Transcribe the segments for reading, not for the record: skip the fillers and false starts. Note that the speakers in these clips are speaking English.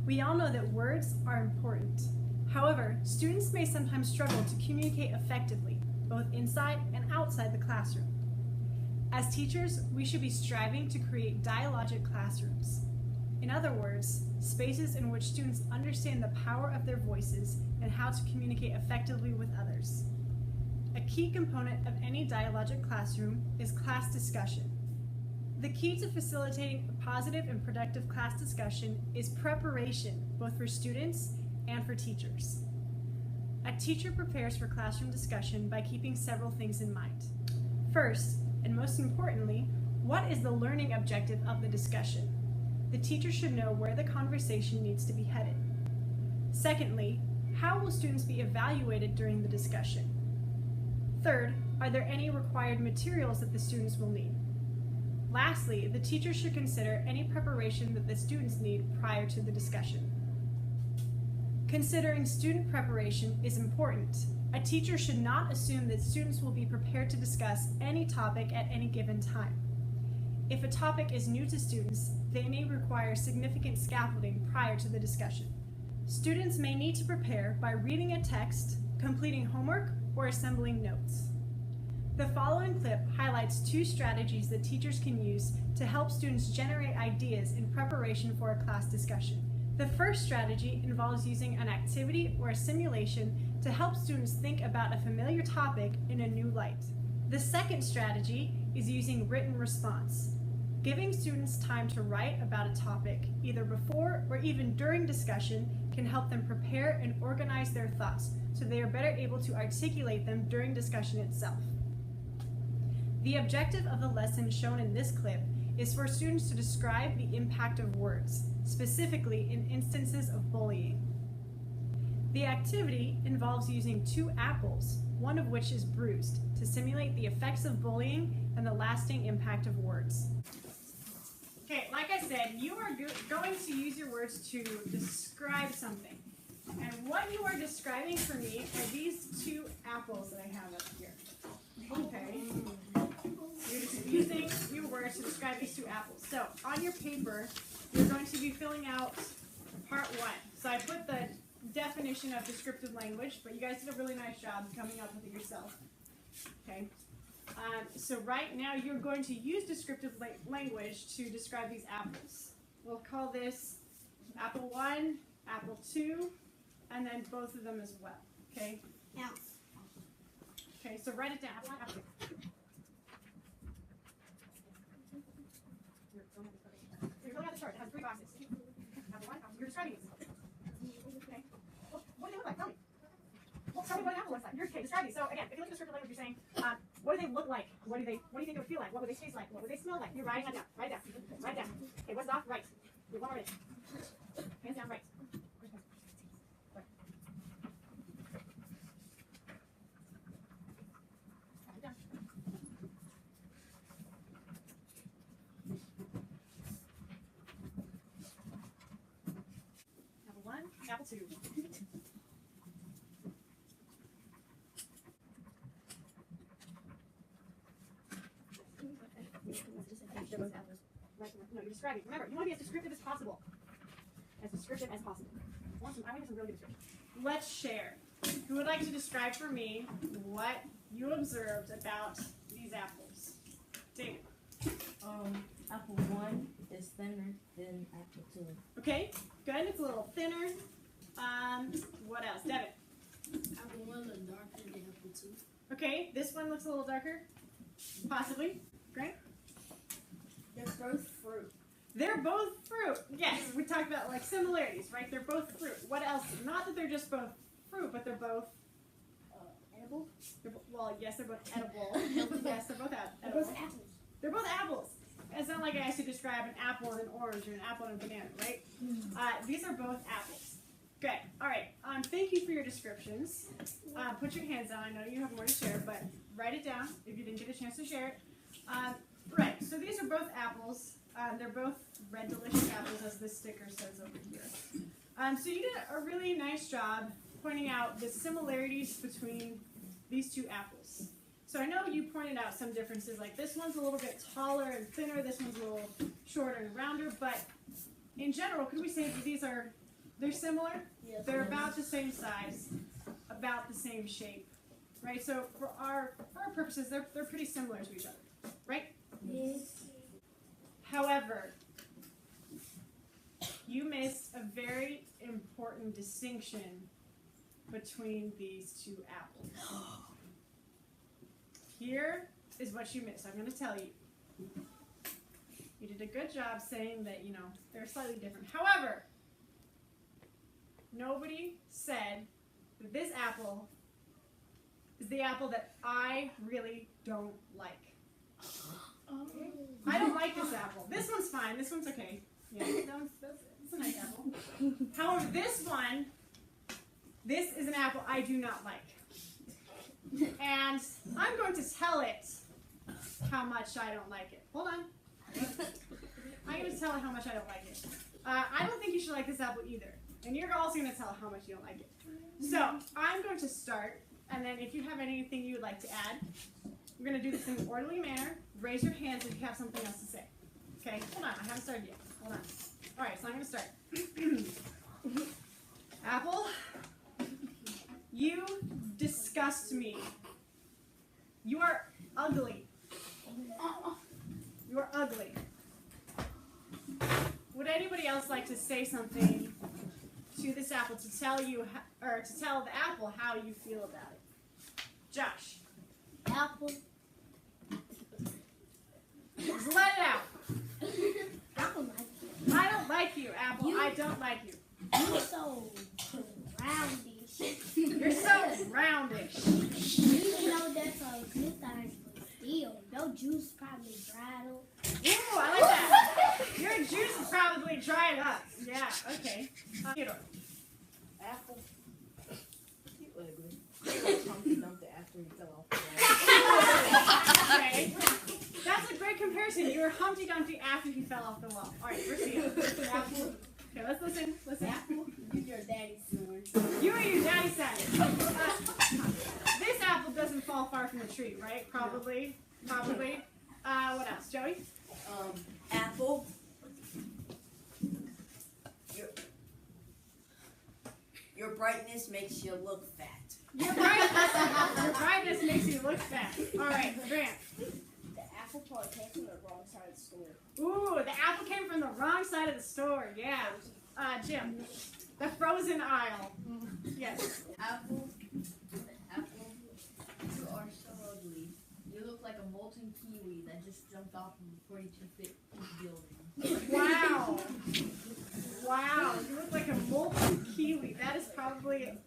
We all know that words are important. However, students may sometimes struggle to communicate effectively, both inside and outside the classroom. As teachers, we should be striving to create dialogic classrooms. In other words, spaces in which students understand the power of their voices and how to communicate effectively with others. A key component of any dialogic classroom is class discussion. The key to facilitating a positive and productive class discussion is preparation, both for students and for teachers. A teacher prepares for classroom discussion by keeping several things in mind. First, and most importantly, what is the learning objective of the discussion? The teacher should know where the conversation needs to be headed. Secondly, how will students be evaluated during the discussion? Third, are there any required materials that the students will need? Lastly, the teacher should consider any preparation that the students need prior to the discussion. Considering student preparation is important. A teacher should not assume that students will be prepared to discuss any topic at any given time. If a topic is new to students, they may require significant scaffolding prior to the discussion. Students may need to prepare by reading a text, completing homework, or assembling notes. The following clip highlights two strategies that teachers can use to help students generate ideas in preparation for a class discussion. The first strategy involves using an activity or a simulation to help students think about a familiar topic in a new light. The second strategy is using written response. Giving students time to write about a topic, either before or even during discussion, can help them prepare and organize their thoughts so they are better able to articulate them during discussion itself. The objective of the lesson shown in this clip is for students to describe the impact of words, specifically in instances of bullying. The activity involves using two apples, one of which is bruised, to simulate the effects of bullying and the lasting impact of words. Okay, like I said, you are going to use your words to describe something. And what you are describing for me are these two apples that I have up here. Okay. You're just using your words to describe these two apples. So on your paper, you're going to be filling out part one. So I put the definition of descriptive language, but you guys did a really nice job coming up with it yourself. Okay. So right now you're going to use descriptive language to describe these apples. We'll call this apple 1, apple 2, and then both of them as well. Okay? Yeah. Okay, so write it down. Apple 1, apple 2. You're filling out the chart. It has 3 boxes. Apple 1, apple 2. You're describing these. Okay. Well, what do they look like? Tell me. Well, tell me what an apple looks like. Okay, describe these. So again, if you look at descriptive language, you're saying, what do they look like? What do you think it would feel like? What would they taste like? What would they smell like? You're writing that down. Write it down. Write it down. Okay, what's off? Right. One more minute. Hands down, right. Apple 1, apple 2. Right, no, you're describing. Remember, you want to be as descriptive as possible. As descriptive as possible. I want some really good description. Let's share. Who would like to describe for me what you observed about these apples? David. Apple 1 is thinner than apple 2. Okay, good. It's a little thinner. What else? Devin. Apple 1 is darker than apple 2. Okay, this one looks a little darker. Possibly. Great. They're both fruit. They're both fruit. Yes, we talked about like similarities, right? They're both fruit. What else? Not that they're just both fruit, but they're both Edible? well, yes, they're both edible. Yes, they're both edible. They're both apples. They're both apples. It's not like I asked you to describe an apple and an orange or an apple and a banana, right? These are both apples. Good. All right. Thank you for your descriptions. Put your hands down. I know you have more to share, but write it down if you didn't get a chance to share it. Right. So these are both apples. They're both red, delicious apples, as this sticker says over here. So you did a really nice job pointing out the similarities between these two apples. So I know you pointed out some differences, like this one's a little bit taller and thinner, this one's a little shorter and rounder, but in general, could we say that these are They're similar? Yes. They're about the same size, about the same shape, right? So for our purposes, they're pretty similar to each other, right? Yes. However, you missed a very important distinction between these two apples. Here is what you missed. I'm going to tell you. You did a good job saying that, they're slightly different. However, nobody said that this apple is the apple that I really don't like. I don't like this apple. This one's fine. This one's okay. Yeah, it's a nice apple. However, this is an apple I do not like. And I'm going to tell it how much I don't like it. Hold on. I'm going to tell it how much I don't like it. I don't think you should like this apple either. And you're also going to tell it how much you don't like it. So I'm going to start, and then if you have anything you would like to add, we're going to do this in an orderly manner. Raise your hands if you have something else to say. Okay, hold on. I haven't started yet. Hold on. All right, so I'm going to start. Apple, you disgust me. You are ugly. You are ugly. Would anybody else like to say something to this apple to tell you, or to tell the apple how you feel about it? Josh. Apple. Just let it out. I don't like you. I don't like you, Apple. I don't like you. You're so roundish. You're so roundish. You know that's a good thing for steel. Your juice probably dried up. Ooh, I like that. Your juice is probably dried up. Yeah, okay. Theodore. Apple. You ugly. Humpty Dumpty after he fell off the wall. Okay. That's a great comparison. You were Humpty Dumpty after he fell off the wall. All right, proceed. Apple. Okay, let's listen. Apple. You're your daddy's son. You are your daddy's son. This apple doesn't fall far from the tree, right? Probably. Probably. What else? Joey? Apple. Your brightness makes you look fat. Your brightness makes you look fat. All right, Grant. The apple part came from the wrong side of the store. Ooh, the apple came from the wrong side of the store. Yeah. Jim. The frozen aisle. Yes. Apple, you are so ugly. You look like a molten kiwi that just jumped off of a 42-foot building. Wow. Wow. You look like a molten kiwi. That is probably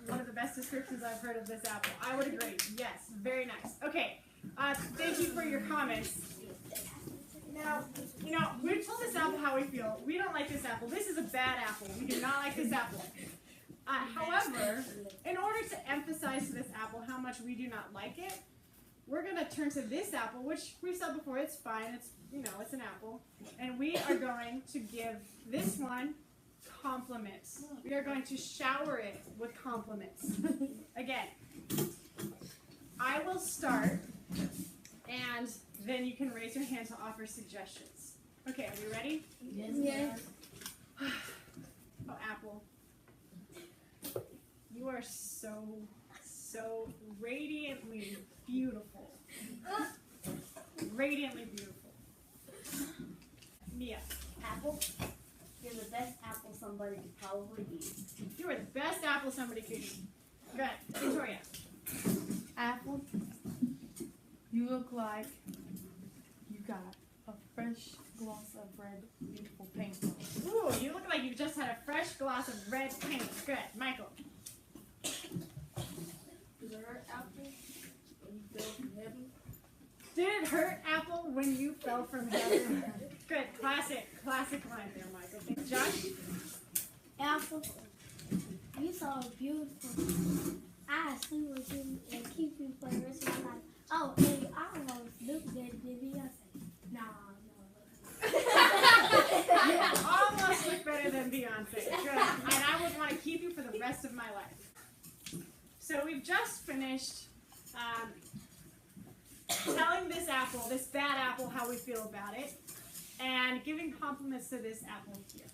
one of the best descriptions I've heard of this apple. I would agree. Yes. Very nice. Okay. Thank you for your comments. Now, we've told this apple how we feel. We don't like this apple. This is a bad apple. We do not like this apple. However, in order to emphasize to this apple how much we do not like it, we're going to turn to this apple, which we've said before, it's fine. It's, it's an apple. And we are going to give this one compliments. We are going to shower it with compliments. Again, I will start, and then you can raise your hand to offer suggestions. Okay, are we ready? Yes. Oh, Apple. You are so radiantly beautiful. Radiantly beautiful. Mia. Apple. You're the best apple somebody could probably eat. You are the best apple somebody could eat. Good. Victoria. Apple, you look like you got a fresh gloss of red, beautiful paint. Ooh, you look like you just had a fresh glass of red paint. Good. Michael. Does it hurt, Apple, when you fell from heaven? Did it hurt, Apple, when you fell from heaven? Good. Classic line there, Michael. Thanks. Josh? Apple, you so beautiful. I sleep with you and keep you for the rest of my life. Oh, and I almost look better than Beyonce. No. You almost look better than Beyonce. Good. And I would want to keep you for the rest of my life. So we've just finished telling this apple, this bad apple, how we feel about it, and giving compliments to this apple here.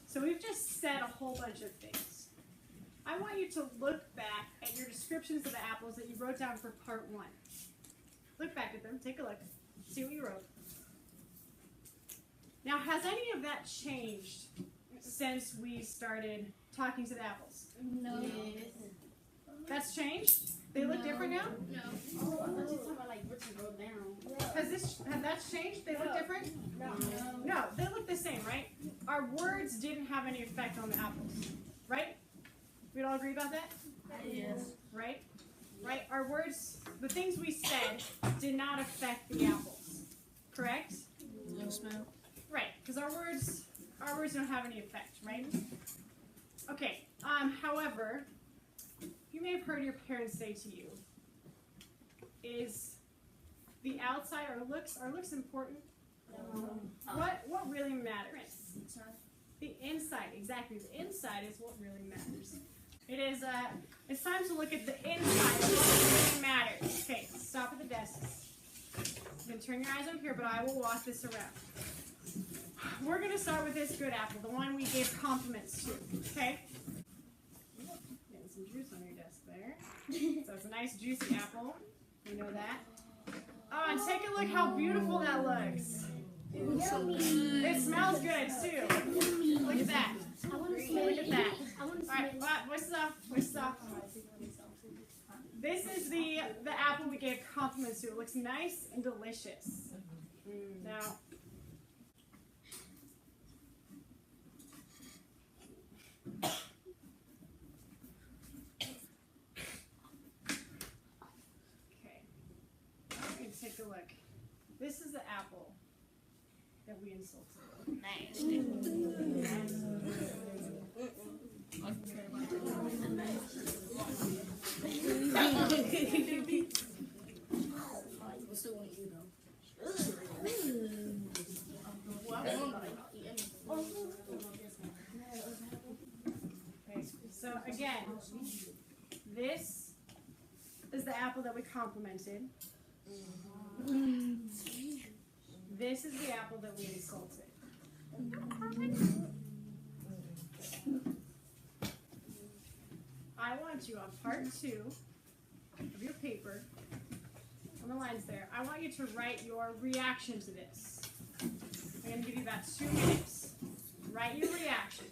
So So we've just said a whole bunch of things. I want you to look back at your descriptions of the apples that you wrote down for part 1. Look back at them, take a look, see what you wrote. Now, has any of that changed since we started talking to the apples? No. That's changed? They look different now? No. Oh, I thought you were talking about like what you wrote down. Has that changed? They look different? No, they look the same, right? Our words didn't have any effect on the apples, right? We'd all agree about that? Yes. Right? Right? Our words, the things we said, did not affect the apples, correct? Yes, ma'am. Right, because our words don't have any effect, right? Okay. However, you may have heard your parents say to you, is the outside, our looks important? What really matters? The inside, exactly. The inside is what really matters. It is, it's time to look at the inside of what really matters. Okay, stop at the desks. You can turn your eyes up here, but I will walk this around. We're going to start with this good apple, the one we gave compliments to, okay? Getting some juice on your desk there. So it's a nice juicy apple. You know that. Oh, and take a look how beautiful that looks. It smells good too. Look at that. I want to smell Look at that. I want to All right, smell voice is off. Voice is off. This is the apple we gave compliments to. It looks nice and delicious. Now, okay. Let me take a look. This is the apple that we insulted. Okay, so again, this is the apple that we complimented. This is the apple that we insulted. I want you on part 2 of your paper, on the lines there, I want you to write your reaction to this. I'm going to give you about 2 minutes. Write your reaction.